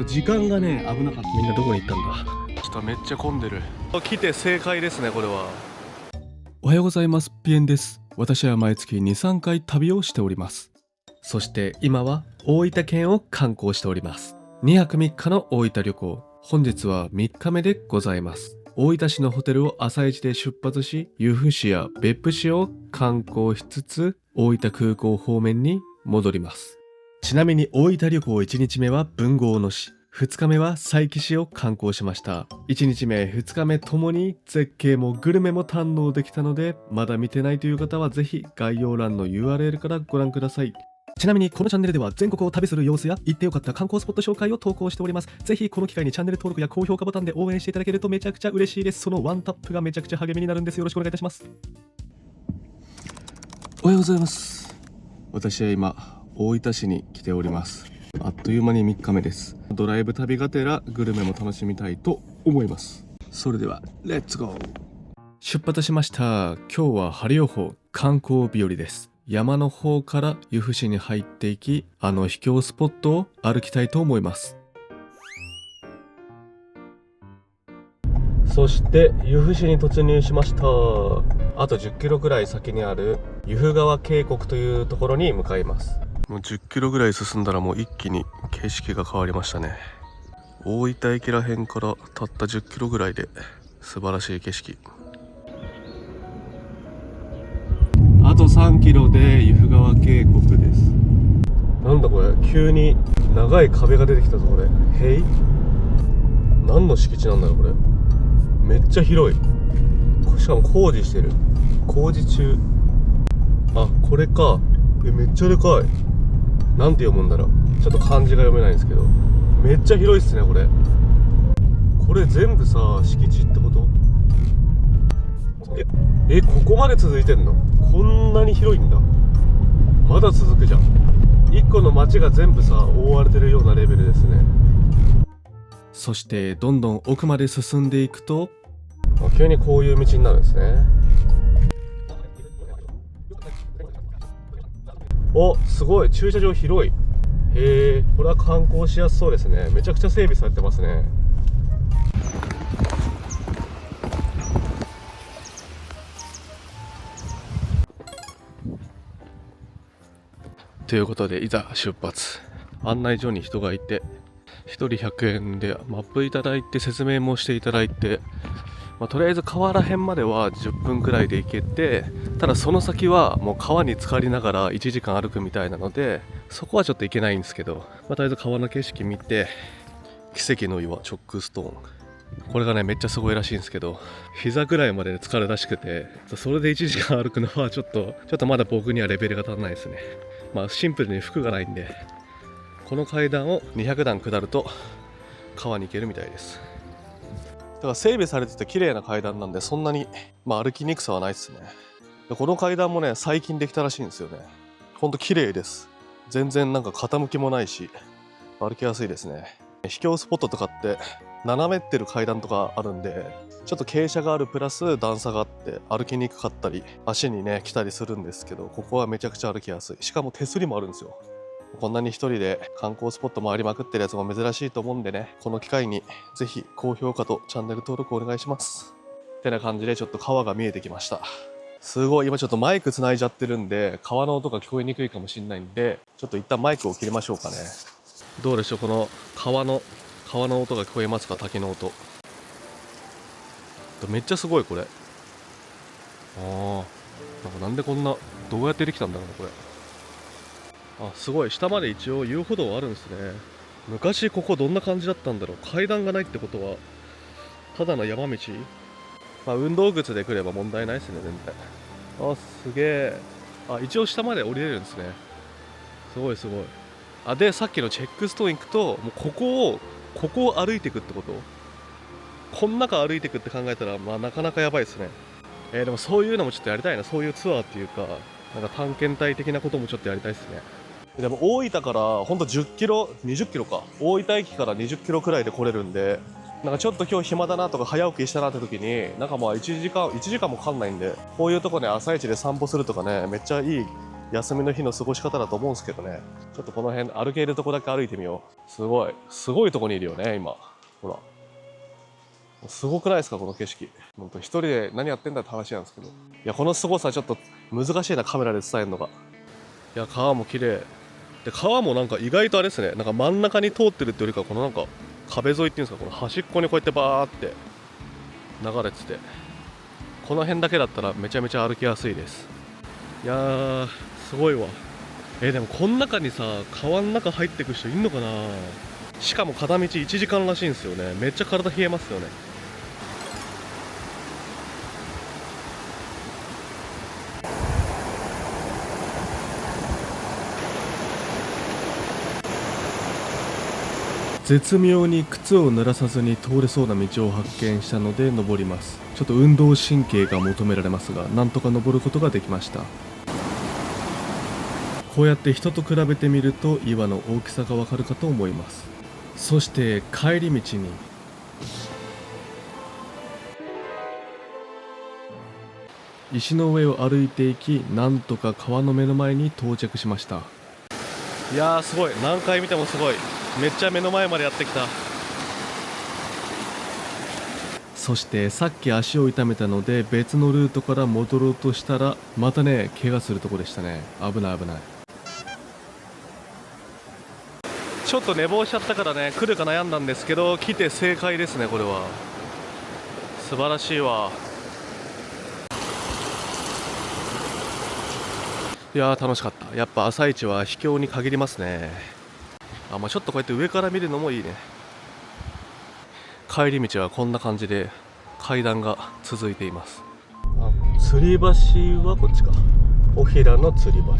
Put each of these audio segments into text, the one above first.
時間がね危なかった。みんなどこに行ったんだ。ちょっとめっちゃ混んでる。来て正解ですねこれは。おはようございます。ピエンです。私は毎月 2,3 回旅をしております。そして今は大分県を観光しております。2泊3日の大分旅行。本日は3日目でございます。大分市のホテルを朝一で出発し、由布市や別府市を観光しつつ大分空港方面に戻ります。ちなみに大分旅行1日目は豊後大野市、2日目は佐伯市を観光しました。1日目2日目ともに絶景もグルメも堪能できたので、まだ見てないという方はぜひ概要欄の URL からご覧ください。ちなみにこのチャンネルでは全国を旅する様子や行ってよかった観光スポット紹介を投稿しております。ぜひこの機会にチャンネル登録や高評価ボタンで応援していただけるとめちゃくちゃ嬉しいです。そのワンタップがめちゃくちゃ励みになるんです。よろしくお願いいたします。おはようございます。私は今大分市に来ております。あっという間に3日目です。ドライブ旅がてらグルメも楽しみたいと思います。それではレッツゴー。出発しました。今日は晴れ予報、観光日和です。山の方から由布市に入っていき、秘境スポットを歩きたいと思います。そして由布市に突入しました。あと10キロぐらい先にある由布川渓谷というところに向かいます。もう10キロぐらい進んだらもう一気に景色が変わりましたね。大分駅らへんからたった10キロぐらいで素晴らしい景色。あと3キロで由布川渓谷です。なんだこれ、急に長い壁が出てきたぞこれ。へい、何の敷地なんだろうこれ。めっちゃ広い。しかも工事してる。工事中。あ、これか。めっちゃでかい。なんて読むんだろう。ちょっと漢字が読めないんですけど、めっちゃ広いっすねこれ。これ全部さ敷地ってこと？ここまで続いてんの？こんなに広いんだ。まだ続くじゃん。1個の町が全部さ覆われてるようなレベルですね。そしてどんどん奥まで進んでいくと、急にこういう道になるんですね。お、すごい駐車場広い。へえ、これは観光しやすそうですね。めちゃくちゃ整備されてますね。ということでいざ出発。案内所に人がいて、1人100円でマップいただいて説明もしていただいて、とりあえず川ら辺までは10分くらいで行けて、ただその先はもう川に浸かりながら1時間歩くみたいなので、そこはちょっと行けないんですけど、とりあえず川の景色見て、奇跡の岩チョックストーン、これがねめっちゃすごいらしいんですけど、膝ぐらいまで浸かるらしくて、それで1時間歩くのはちょっとまだ僕にはレベルが足らないですね。シンプルに服がないんで、この階段を200段下ると川に行けるみたいです。だから整備されてて綺麗な階段なんで、そんなに、歩きにくさはないですね。でこの階段もね最近できたらしいんですよね。ほんと綺麗です。全然なんか傾きもないし歩きやすいですね。秘境スポットとかって斜めってる階段とかあるんで、ちょっと傾斜があるプラス段差があって歩きにくかったり足にね来たりするんですけど、ここはめちゃくちゃ歩きやすい。しかも手すりもあるんですよ。こんなに一人で観光スポット回りまくってるやつも珍しいと思うんでね、この機会にぜひ高評価とチャンネル登録お願いします。ってな感じでちょっと川が見えてきました。すごい、今ちょっとマイクつないじゃってるんで川の音が聞こえにくいかもしれないんで、ちょっと一旦マイクを切りましょうかね。どうでしょう、この川の音が聞こえますか？滝の音めっちゃすごいこれ。なんでこんな、どうやってできたんだろうねこれ。すごい、下まで一応遊歩道あるんですね。昔ここどんな感じだったんだろう。階段がないってことはただの山道。運動靴で来れば問題ないですね全然。すげえ。一応下まで降りれるんですね。すごいすごい。でさっきのチェックストーン行くと、もうここを歩いていくってこと。この中歩いていくって考えたらなかなかやばいですね。でもそういうのもちょっとやりたいな。そういうツアーっていうか、なんか探検隊的なこともちょっとやりたいですね。でも大分からほんと10キロ20キロか、大分駅から20キロくらいで来れるんで、なんかちょっと今日暇だなとか早起きしたなって時に、なんか1時間もかかんないんで、こういうとこね朝一で散歩するとかね、めっちゃいい休みの日の過ごし方だと思うんですけどね。ちょっとこの辺歩けるとこだけ歩いてみよう。すごいとこにいるよね今。ほらすごくないですかこの景色。本当一人で何やってんだって話なんですけど、いやこのすごさちょっと難しいな、カメラで伝えるのが。いや川も綺麗で、川もなんか意外とあれですね、なんか真ん中に通ってるってよりかこのなんか壁沿いっていうんですか、この端っこにこうやってバーって流れてて、この辺だけだったらめちゃめちゃ歩きやすいです。いやーすごいわ。でもこの中にさ川の中入ってく人いんのかな。しかも片道1時間らしいんですよね。めっちゃ体冷えますよね。絶妙に靴を濡らさずに通れそうな道を発見したので登ります。ちょっと運動神経が求められますが、なんとか登ることができました。こうやって人と比べてみると岩の大きさがわかるかと思います。そして帰り道に石の上を歩いていき、なんとか川の目の前に到着しました。いやーすごい、何回見てもすごい、めっちゃ目の前までやってきた。そしてさっき足を痛めたので別のルートから戻ろうとしたら、またね怪我するとこでしたね。危ない危ない。ちょっと寝坊しちゃったからね、来るか悩んだんですけど、来て正解ですね。これは素晴らしいわ。いやー楽しかった。やっぱ朝一は秘境に限りますね。まあ、ちょっとこうやって上から見るのもいいね。帰り道はこんな感じで階段が続いています。吊り橋はこっちか。おひらの吊り橋。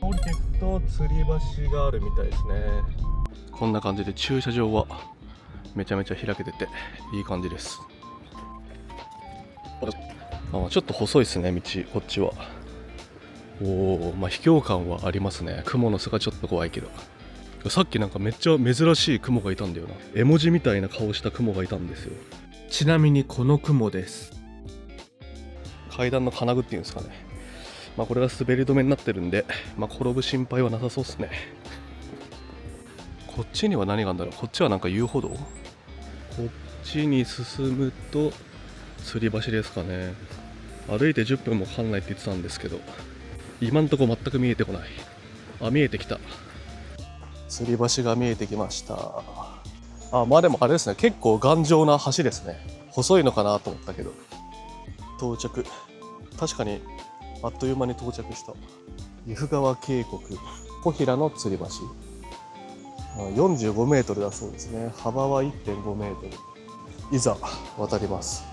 降りていくと吊り橋があるみたいですね。こんな感じで駐車場はめちゃめちゃ開けてていい感じです。ちょっと細いですね道、こっちは。秘境感はありますね。雲の巣がちょっと怖いけど、さっきなんかめっちゃ珍しい雲がいたんだよな。絵文字みたいな顔した雲がいたんですよ。ちなみにこの雲です。階段の金具っていうんですかね。これが滑り止めになってるんで、転ぶ心配はなさそうですね。こっちには何があるんだろう。こっちはなんか遊歩道。こっちに進むと吊り橋ですかね。歩いて10分もかかんないって言ってたんですけど、今んとこ全く見えてこない。見えてきた。吊り橋が見えてきました。でもあれですね、結構頑丈な橋ですね。細いのかなと思ったけど。到着。確かにあっという間に到着した。由布川渓谷小平の吊り橋。45メートルだそうですね。幅は 1.5 メートル。いざ渡ります。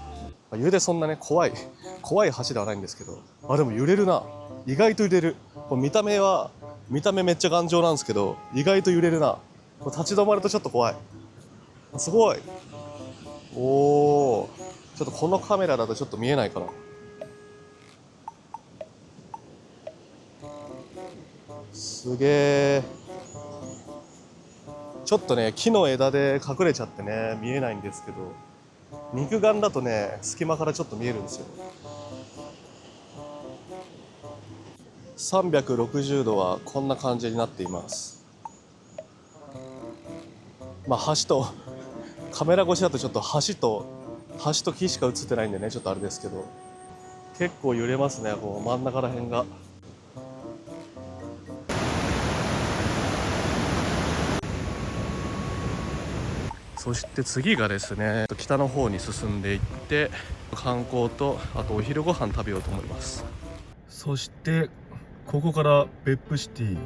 揺れそんなね怖い橋ではないんですけど、でも揺れるな。意外と揺れる。見た目めっちゃ頑丈なんですけど、意外と揺れるな。立ち止まるとちょっと怖い。すごい。ちょっとこのカメラだとちょっと見えないかな。すげえ。ちょっとね木の枝で隠れちゃってね見えないんですけど、肉眼だとね隙間からちょっと見えるんですよ。360度はこんな感じになっています。橋とカメラ越しだとちょっと橋と木しか映ってないんでね、ちょっとあれですけど、結構揺れますね。こう真ん中ら辺が。そして次がですね、北の方に進んでいって観光とあとお昼ご飯食べようと思います。そしてここから別府シティ、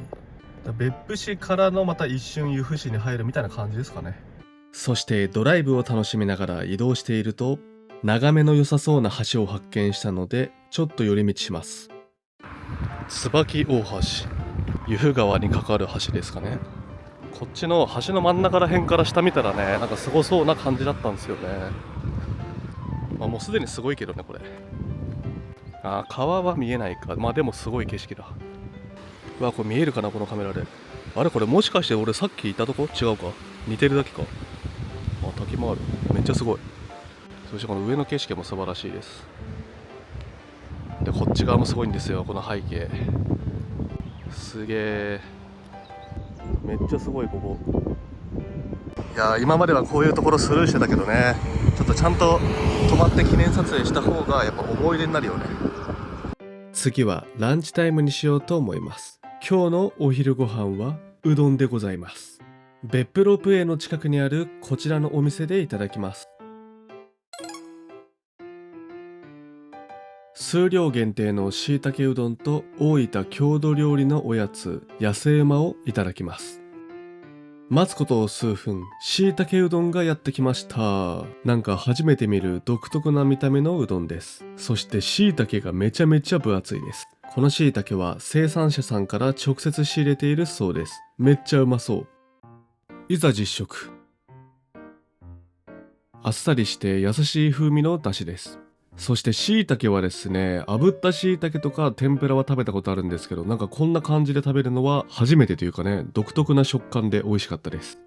別府市からのまた一瞬由布市に入るみたいな感じですかね。そしてドライブを楽しみながら移動していると、眺めの良さそうな橋を発見したのでちょっと寄り道します。椿大橋、由布川に架かる橋ですかね。こっちの橋の真ん中ら辺から下見たらね、なんかすごそうな感じだったんですよね。もうすでにすごいけどねこれ。川は見えないか。でもすごい景色だ。これ見えるかなこのカメラで。これもしかして俺さっきいたとこ違うか、似てるだけか。滝もある。めっちゃすごい。そしてこの上の景色も素晴らしいです。でこっち側もすごいんですよ、この背景。すげえ、めっちゃすごいここ。いや今まではこういうところスルーしてたけどね、ちょっとちゃんと止まって記念撮影した方がやっぱ思い出になるよね。次はランチタイムにしようと思います。今日のお昼ご飯はうどんでございます。別府ロープウェイの近くにあるこちらのお店でいただきます。数量限定のしいたけうどんと大分郷土料理のおやつ野生馬をいただきます。待つことを数分、しいたけうどんがやってきました。なんか初めて見る独特な見た目のうどんです。そしてしいたけがめちゃめちゃ分厚いです。このしいたけは生産者さんから直接仕入れているそうです。めっちゃうまそう。いざ実食。あっさりして優しい風味の出汁です。そしてしいたけはですね、炙ったしいたけとか天ぷらは食べたことあるんですけど、なんかこんな感じで食べるのは初めてというかね、独特な食感で美味しかったです。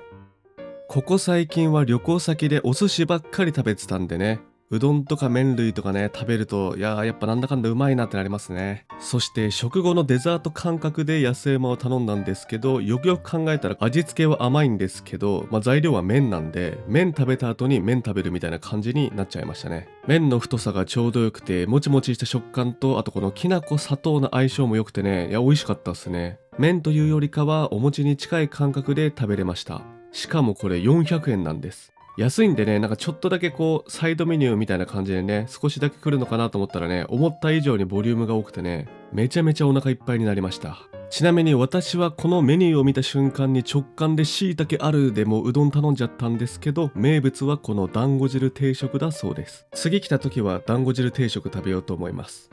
ここ最近は旅行先でお寿司ばっかり食べてたんでね、うどんとか麺類とかね食べると、やっぱなんだかんだうまいなってなりますね。そして食後のデザート感覚で野生馬を頼んだんですけど、よくよく考えたら味付けは甘いんですけど、材料は麺なんで、麺食べた後に麺食べるみたいな感じになっちゃいましたね。麺の太さがちょうどよくて、もちもちした食感と、あとこのきな粉砂糖の相性も良くてね、美味しかったっすね。麺というよりかはお餅に近い感覚で食べれました。しかもこれ400円なんです。安いんでね、なんかちょっとだけこうサイドメニューみたいな感じでね、少しだけ来るのかなと思ったらね、思った以上にボリュームが多くてね、めちゃめちゃお腹いっぱいになりました。ちなみに私はこのメニューを見た瞬間に直感でしいたけあるでもうどん頼んじゃったんですけど、名物はこの団子汁定食だそうです。次来た時は団子汁定食食べようと思います。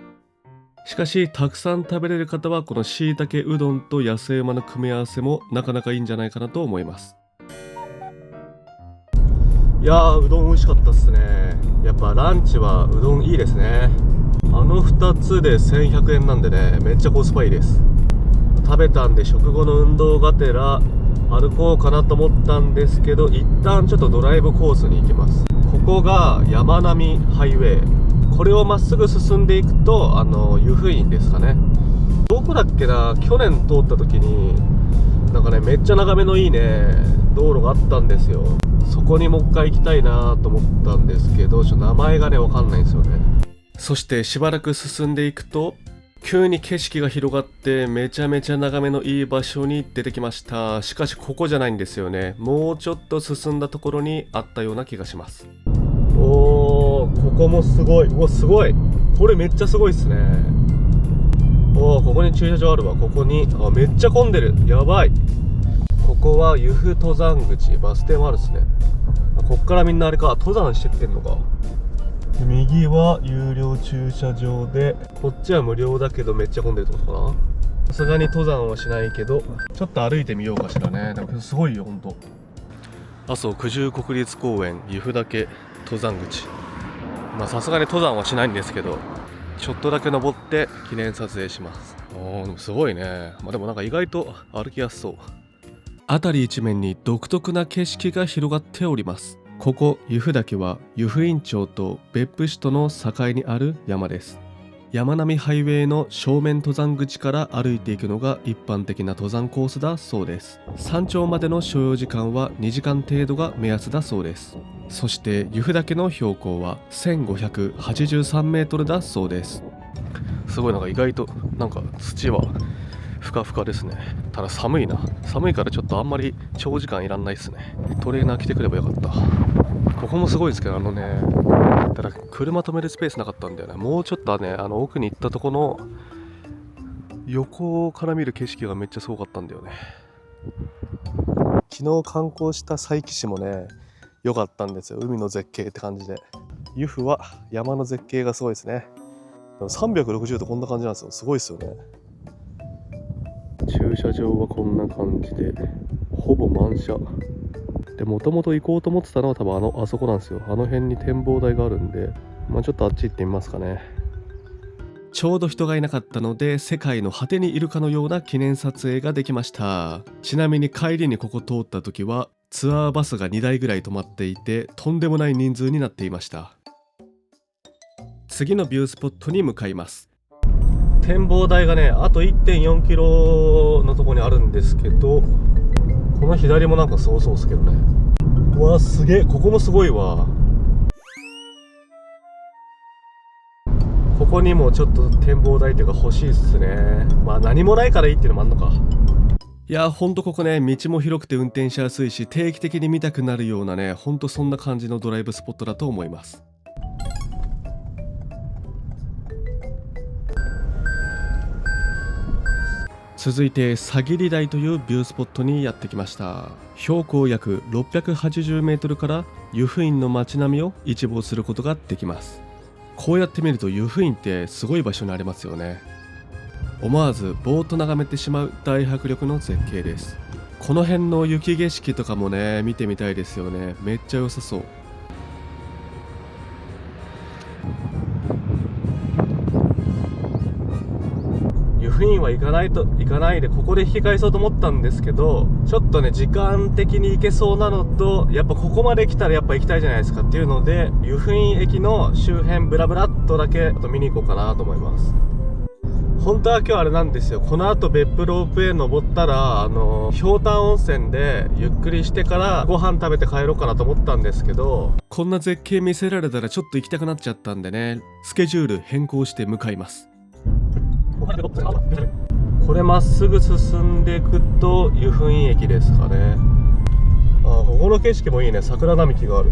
しかしたくさん食べれる方はこのしいたけうどんと野生馬の組み合わせもなかなかいいんじゃないかなと思います。いやー、うどん美味しかったっすね。やっぱランチはうどんいいですね。あの2つで1100円なんでね、めっちゃコスパいいです。食べたんで食後の運動がてら歩こうかなと思ったんですけど、一旦ちょっとドライブコースに行きます。ここが山並ハイウェイ。これをまっすぐ進んでいくと湯布院ですかね。どこだっけな、去年通った時になんかね、めっちゃ眺めのいいね道路があったんですよ。そこにもう一回行きたいなと思ったんですけど、名前がねわかんないんですよね。そしてしばらく進んでいくと急に景色が広がってめちゃめちゃ眺めのいい場所に出てきました。しかしここじゃないんですよね。もうちょっと進んだところにあったような気がします。おー、ここもすごい。うわ、すごい。これめっちゃすごいっすね。おー、ここに駐車場あるわ。ここにめっちゃ混んでる。やばい。ここは由布登山口、バス停もあるっすね。こっからみんなあれか、登山してってんのか。右は有料駐車場で、こっちは無料だけどめっちゃ混んでるってことかな。さすがに登山はしないけど、ちょっと歩いてみようかしらね。でもすごいよ、ほんと。阿蘇九十国立公園由布岳登山口。さすがに登山はしないんですけど、ちょっとだけ登って記念撮影します。でもすごいね。でもなんか意外と歩きやすそう。辺り一面に独特な景色が広がっております。ここ由布岳は湯布院町と別府市との境にある山です。山並ハイウェイの正面登山口から歩いていくのが一般的な登山コースだそうです。山頂までの所要時間は2時間程度が目安だそうです。そして由布岳の標高は1583メートルだそうです。すごい、なんか意外となんか土はふかふかですね。ただ寒いな。寒いからちょっとあんまり長時間いらんないですね。トレーナー来てくればよかった。ここもすごいですけど、ただ車止めるスペースなかったんだよね。もうちょっとね、奥に行ったとこの横から見る景色がめっちゃすごかったんだよね。昨日観光した佐伯市もね、良かったんですよ。海の絶景って感じで。由布は山の絶景がすごいですね。でも360度こんな感じなんですよ。すごいですよね。駐車場はこんな感じでほぼ満車で、もともと行こうと思ってたのは多分あそこなんですよ。あの辺に展望台があるんで、ちょっとあっち行ってみますかね。ちょうど人がいなかったので世界の果てにいるかのような記念撮影ができました。ちなみに帰りにここ通った時はツアーバスが2台ぐらい止まっていて、とんでもない人数になっていました。次のビュースポットに向かいます。展望台がねあと 1.4 キロのとこにあるんですけど、この左もなんかすごそうですけどね。うわすげえ、ここもすごいわ。ここにもちょっと展望台っていうか欲しいっすね。まあ何もないからいいっていうのもあんのか。いやほんとここね、道も広くて運転しやすいし、定期的に見たくなるようなね、ほんとそんな感じのドライブスポットだと思います。続いてさぎり台というビュースポットにやってきました。標高約680メートルから湯布院の街並みを一望することができます。こうやって見ると湯布院ってすごい場所にありますよね。思わずぼーっと眺めてしまう大迫力の絶景です。この辺の雪景色とかもね見てみたいですよね。めっちゃ良さそう。湯布院は行かないでここで引き返そうと思ったんですけど、ちょっとね時間的に行けそうなのと、やっぱここまで来たらやっぱ行きたいじゃないですかっていうので、湯布院駅の周辺ブラブラっとだけあと見に行こうかなと思います。本当は今日あれなんですよ、この後別府ロープウェイ登ったらひょうたん温泉でゆっくりしてからご飯食べて帰ろうかなと思ったんですけど、こんな絶景見せられたらちょっと行きたくなっちゃったんでね、スケジュール変更して向かいます。これまっすぐ進んでいくと湯布院駅ですかね。ここの景色もいいね。桜並木がある。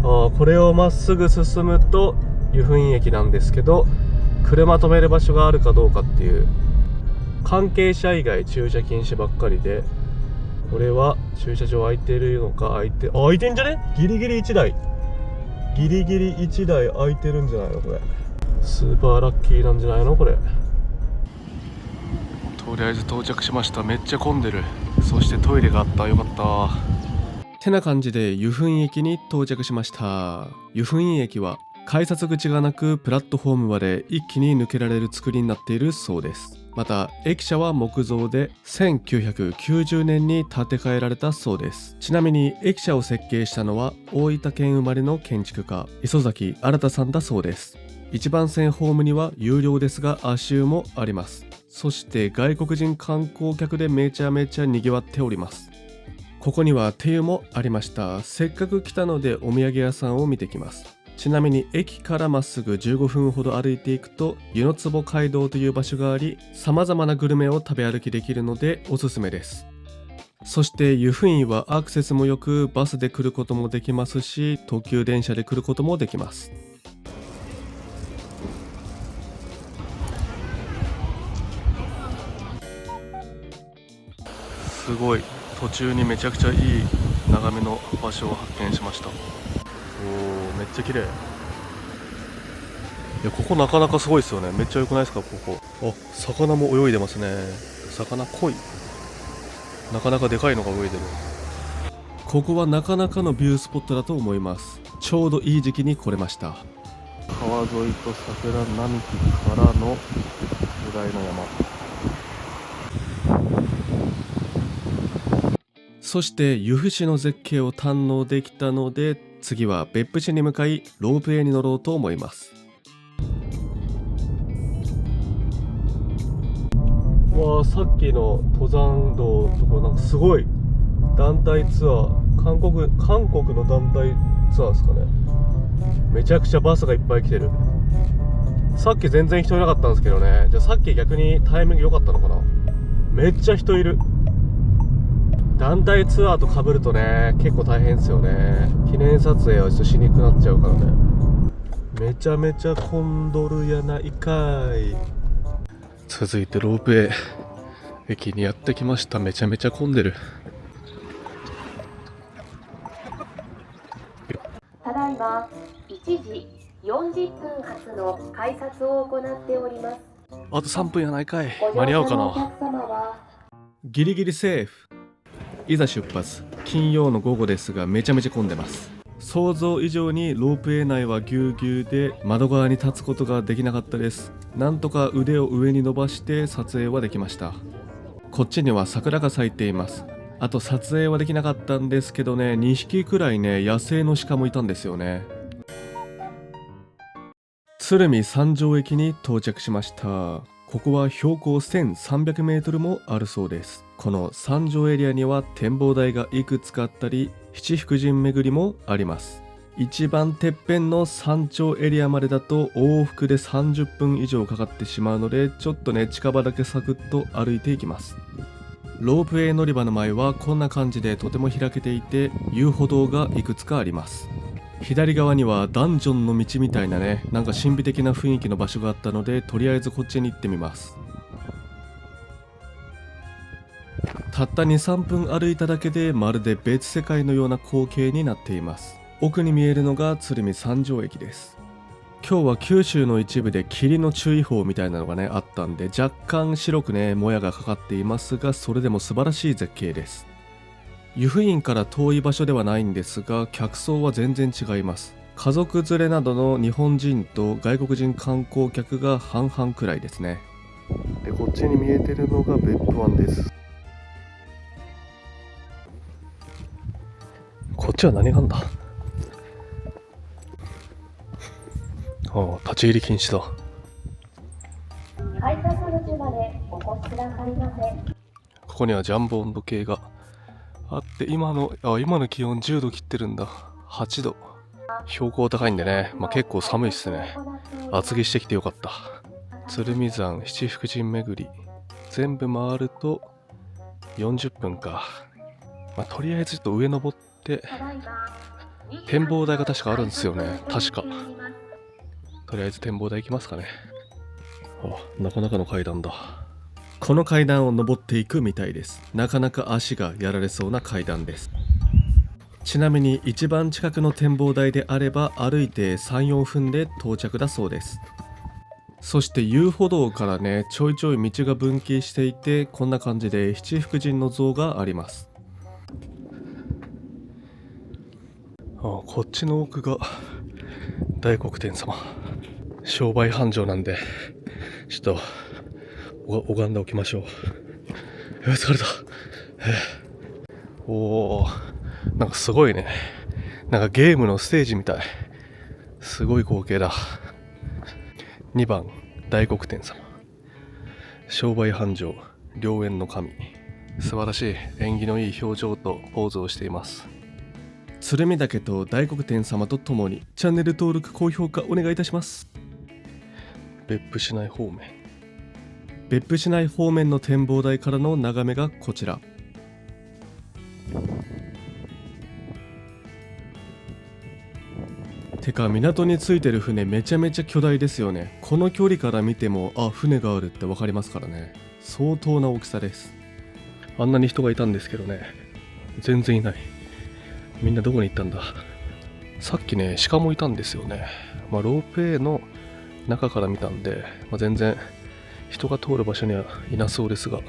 これをまっすぐ進むと湯布院駅なんですけど、車止める場所があるかどうかっていう、関係者以外駐車禁止ばっかりで、これは駐車場空いてるのか、空いてんじゃね。ギリギリ1台空いてるんじゃないのこれ。スーパーラッキーなんじゃないのこれ。とりあえず到着しました。めっちゃ混んでる。そしてトイレがあった。よかった。てな感じで湯布院駅に到着しました。湯布院駅は改札口がなく、プラットフォームまで一気に抜けられる作りになっているそうです。また駅舎は木造で1990年に建て替えられたそうです。ちなみに駅舎を設計したのは大分県生まれの建築家磯崎新さんだそうです。一番線ホームには有料ですが足湯もあります。そして外国人観光客でめちゃめちゃ賑わっております。ここには手湯もありました。せっかく来たのでお土産屋さんを見てきます。ちなみに駅からまっすぐ15分ほど歩いていくと湯の坪街道という場所があり、様々なグルメを食べ歩きできるのでおすすめです。そして湯布院はアクセスもよく、バスで来ることもできますし、特急電車で来ることもできます。すごい、途中にめちゃくちゃいい眺めの場所を発見しました。おー、めっちゃ綺麗。いや、ここなかなかすごいですよね。めっちゃ良くないですかここ。魚も泳いでますね。魚濃い。なかなかでかいのが泳いでる。ここはなかなかのビュースポットだと思います。ちょうどいい時期に来れました。川沿いと桜並木からの巨大な山。そして由布市の絶景を堪能できたので、次は別府市に向かいロープウェイに乗ろうと思います。わあ、さっきの登山道とかなんかすごい団体ツアー、韓国の団体ツアーですかね。めちゃくちゃバスがいっぱい来てる。さっき全然人いなかったんですけどね。じゃあさっき逆にタイミング良かったのかな。めっちゃ人いる。団体ツアーと被るとね結構大変ですよね。記念撮影はちょっとしにくくなっちゃうからね。めちゃめちゃ混んどるやないかい。続いてロープウェイ駅にやってきました。めちゃめちゃ混んでる。ただいま1時40分発の改札を行っております。あと3分やないかい。間に合うかな。ギリギリセーフ。いざ出発。金曜の午後ですがめちゃめちゃ混んでます。想像以上にロープウェイ内はぎゅうぎゅうで、窓側に立つことができなかったです。なんとか腕を上に伸ばして撮影はできました。こっちには桜が咲いています。あと撮影はできなかったんですけどね、2匹くらいね野生の鹿もいたんですよね。鶴見三条駅に到着しました。ここは標高1300メートルもあるそうです。この三条エリアには展望台がいくつかあったり、七福神巡りもあります。一番てっぺんの山頂エリアまでだと往復で30分以上かかってしまうので、ちょっとね近場だけサクッと歩いていきます。ロープウェイ乗り場の前はこんな感じでとても開けていて、遊歩道がいくつかあります。左側にはダンジョンの道みたいなね、なんか神秘的な雰囲気の場所があったので、とりあえずこっちに行ってみます。たった 2,3 分歩いただけでまるで別世界のような光景になっています。奥に見えるのが鶴見三条駅です。今日は九州の一部で霧の注意報みたいなのがねあったんで、若干白くねもやがかかっていますが、それでも素晴らしい絶景です。湯布院から遠い場所ではないんですが、客層は全然違います。家族連れなどの日本人と外国人観光客が半々くらいですね。で、こっちに見えてるのが別府湾です。こっちは何があんだ。立ち入り禁止だ。改札口までお越しくださいませ。ここにはジャンボ温度計があって、今の気温10度切ってるんだ。8度。標高高いんでね、結構寒いっすね。厚着してきてよかった。鶴見山七福神巡り全部回ると40分か。とりあえずちょっと上登って展望台が確かあるんですよね。確か。とりあえず展望台行きますかね。なかなかの階段だ。この階段を登っていくみたいです。なかなか足がやられそうな階段です。ちなみに一番近くの展望台であれば歩いて 3,4 分で到着だそうです。そして遊歩道からねちょいちょい道が分岐していて、こんな感じで七福神の像があります。こっちの奥が大黒天様。商売繁盛なんでちょっと拝んでおきましょう。疲れた。なんかすごいね。なんかゲームのステージみたい。すごい光景だ。2番大黒天様。商売繁盛、良縁の神。素晴らしい縁起のいい表情とポーズをしています。鶴見岳と大黒天様とともにチャンネル登録高評価お願いいたします。別府市内方面。別府市内方面の展望台からの眺めがこちら。てか港についてる船めちゃめちゃ巨大ですよね。この距離から見ても船があるって分かりますからね。相当な大きさです。あんなに人がいたんですけどね、全然いない。みんなどこに行ったんだ。さっきね鹿もいたんですよね。ロープウェイの中から見たんで、全然人が通る場所にはいなそうですが、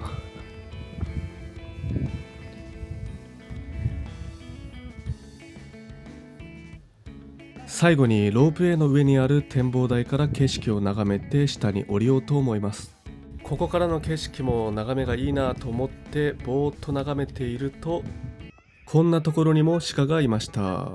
最後にロープウェイの上にある展望台から景色を眺めて下に降りようと思います。ここからの景色も眺めがいいなと思ってぼーっと眺めていると、こんなところにも鹿がいました。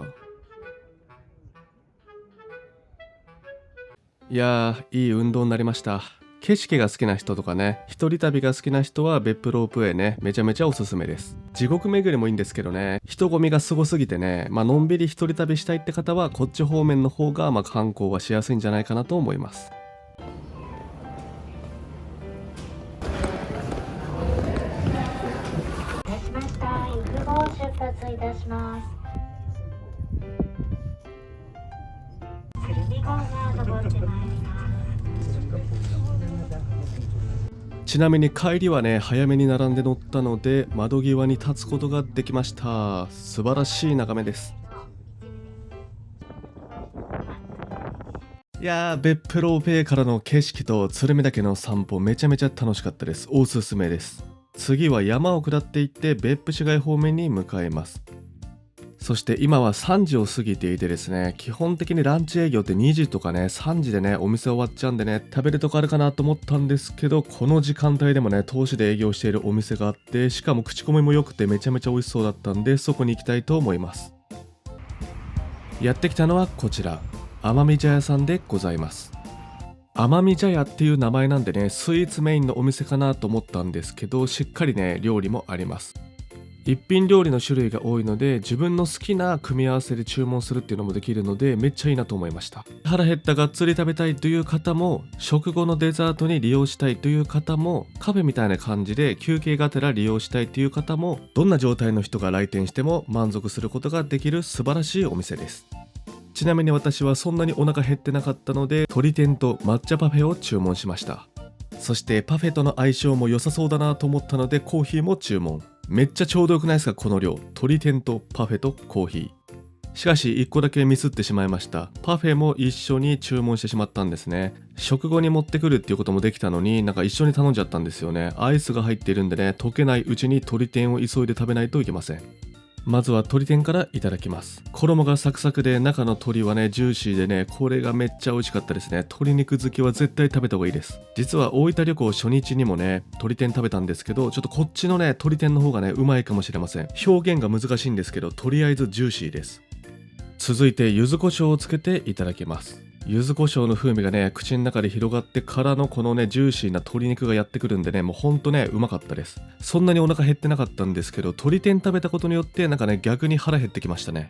いやー、いい運動になりました。景色が好きな人とかね、一人旅が好きな人は別府ロープウェイね、めちゃめちゃおすすめです。地獄巡りもいいんですけどね、人混みがすごすぎてね、のんびり一人旅したいって方はこっち方面の方が観光はしやすいんじゃないかなと思います。いたしました。由布号出発いたします。鶴見号が登ってまいります。ちなみに帰りはね早めに並んで乗ったので窓際に立つことができました。素晴らしい眺めです。いやー、別府ロープウェイからの景色と鶴見岳の散歩めちゃめちゃ楽しかったです。おすすめです。次は山を下っていって別府市街方面に向かいます。そして今は3時を過ぎていてですね、基本的にランチ営業って2時とかね3時でねお店終わっちゃうんでね、食べるとこあるかなと思ったんですけど、この時間帯でもね投資で営業しているお店があって、しかも口コミも良くてめちゃめちゃ美味しそうだったんで、そこに行きたいと思います。やってきたのはこちら、奄美茶屋さんでございます。甘味茶屋っていう名前なんでね、スイーツメインのお店かなと思ったんですけど、しっかりね料理もあります。一品料理の種類が多いので、自分の好きな組み合わせで注文するっていうのもできるので、めっちゃいいなと思いました。腹減ったがっつり食べたいという方も、食後のデザートに利用したいという方も、カフェみたいな感じで休憩がてら利用したいという方も、どんな状態の人が来店しても満足することができる素晴らしいお店です。ちなみに私はそんなにお腹減ってなかったので、鶏天と抹茶パフェを注文しました。そしてパフェとの相性も良さそうだなと思ったので、コーヒーも注文。めっちゃちょうどよくないですか、この量。鶏天とパフェとコーヒー。しかし1個だけミスってしまいました。パフェも一緒に注文してしまったんですね。食後に持ってくるっていうこともできたのに、なんか一緒に頼んじゃったんですよね。アイスが入っているんでね、溶けないうちに鶏天を急いで食べないといけません。まずは鶏天からいただきます。衣がサクサクで、中の鶏はねジューシーでね、これがめっちゃ美味しかったですね。鶏肉好きは絶対食べた方がいいです。実は大分旅行初日にもね鶏天食べたんですけど、ちょっとこっちのね鶏天の方がねうまいかもしれません。表現が難しいんですけど、とりあえずジューシーです。続いて柚子胡椒をつけていただきます。柚子胡椒の風味がね口の中で広がってからのこのねジューシーな鶏肉がやってくるんでね、もうほんとねうまかったです。そんなにお腹減ってなかったんですけど、鶏天食べたことによってなんかね逆に腹減ってきましたね。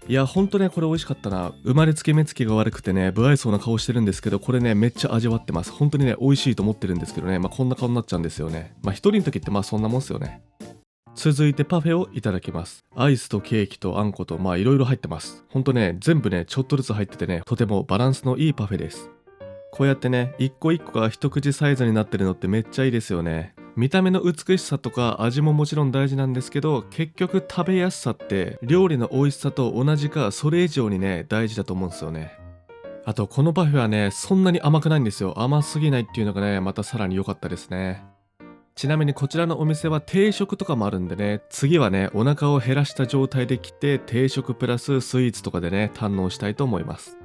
いやほんとねこれ美味しかったな。生まれつき目つきが悪くてね不愛想な顔してるんですけど、これねめっちゃ味わってます。本当にね美味しいと思ってるんですけどね、こんな顔になっちゃうんですよね。一人の時ってそんなもんっすよね。続いてパフェをいただきます。アイスとケーキとあんこといろいろ入ってます。ほんとね全部ねちょっとずつ入っててね、とてもバランスのいいパフェです。こうやってね一個一個が一口サイズになってるのってめっちゃいいですよね。見た目の美しさとか味ももちろん大事なんですけど、結局食べやすさって料理の美味しさと同じかそれ以上にね大事だと思うんですよね。あとこのパフェはねそんなに甘くないんですよ。甘すぎないっていうのがねまたさらに良かったですね。ちなみにこちらのお店は定食とかもあるんでね、次はねお腹を減らした状態で来て定食プラススイーツとかでね堪能したいと思います。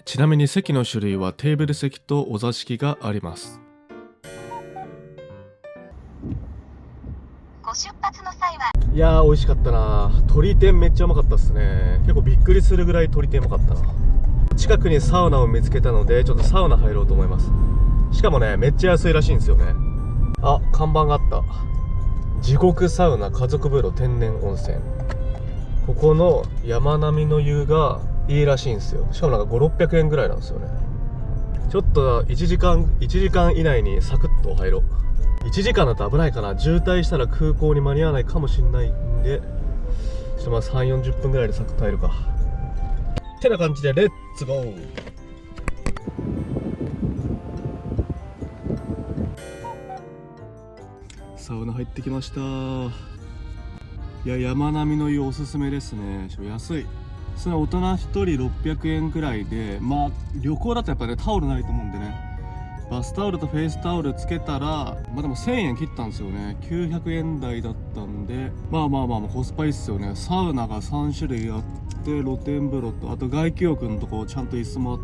ちなみに席の種類はテーブル席とお座敷があります。ご出発の際はいやー美味しかったな。鶏天めっちゃうまかったっすね。結構びっくりするぐらい鶏天うまかったな。近くにサウナを見つけたのでちょっとサウナ入ろうと思います。しかもねめっちゃ安いらしいんですよね。あ、看板があった。地獄サウナ家族風呂天然温泉。ここの山並みの湯がいいらしいんですよ。しかもなんか5、600円ぐらいなんですよね。ちょっと1時間以内にサクッと入ろう。1時間だと危ないかな。渋滞したら空港に間に合わないかもしれないんで、ちょっと3、40分ぐらいでサクッと入るかってな感じでレッツゴー。サウナ入ってきました。いや山並みの湯おすすめですね。安い。それは大人1人600円くらいで、旅行だとやっぱねタオルないと思うんでね、バスタオルとフェイスタオルつけたらでも1000円切ったんですよね。900円台だったんでコスパいいっすよね。サウナが3種類あって、露天風呂とあと外気浴のとこちゃんと椅子もあっ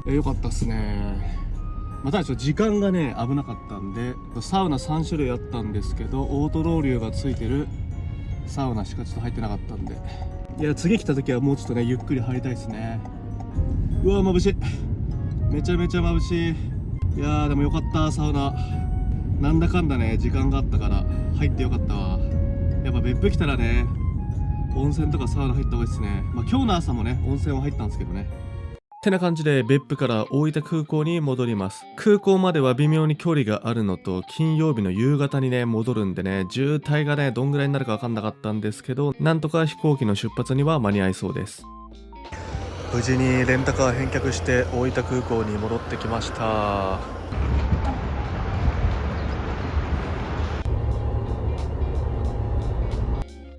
て、よかったっすね。ただちょっと時間がね危なかったんで、サウナ3種類あったんですけどオートロウリュがついてるサウナしかちょっと入ってなかったんで、いや次来た時はもうちょっとねゆっくり入りたいですね。うわ眩しい、めちゃめちゃ眩しい。いやーでもよかったサウナ。なんだかんだね時間があったから入ってよかったわ。やっぱ別府来たらね温泉とかサウナ入った方がいいですね。今日の朝もね温泉は入ったんですけどね。ってな感じで別府から大分空港に戻ります。空港までは微妙に距離があるのと、金曜日の夕方にね戻るんでね、渋滞がねどんぐらいになるか分かんなかったんですけど、なんとか飛行機の出発には間に合いそうです。無事にレンタカー返却して大分空港に戻ってきました。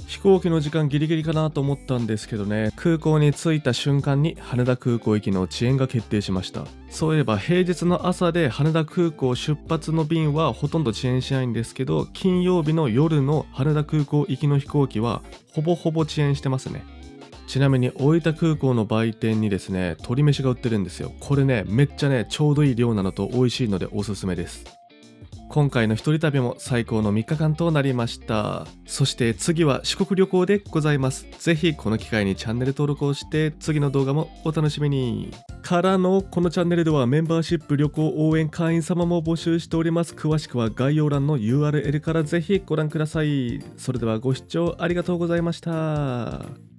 飛行機の時間ギリギリかなと思ったんですけどね、空港に着いた瞬間に羽田空港行きの遅延が決定しました。そういえば平日の朝で羽田空港出発の便はほとんど遅延しないんですけど、金曜日の夜の羽田空港行きの飛行機はほぼほぼ遅延してますね。ちなみに大分空港の売店にですね鶏飯が売ってるんですよ。これねめっちゃねちょうどいい量なのと美味しいのでおすすめです。今回の一人旅も最高の3日間となりました。そして次は四国旅行でございます。ぜひこの機会にチャンネル登録をして次の動画もお楽しみに。からのこのチャンネルではメンバーシップ旅行応援会員様も募集しております。詳しくは概要欄の URL からぜひご覧ください。それではご視聴ありがとうございました。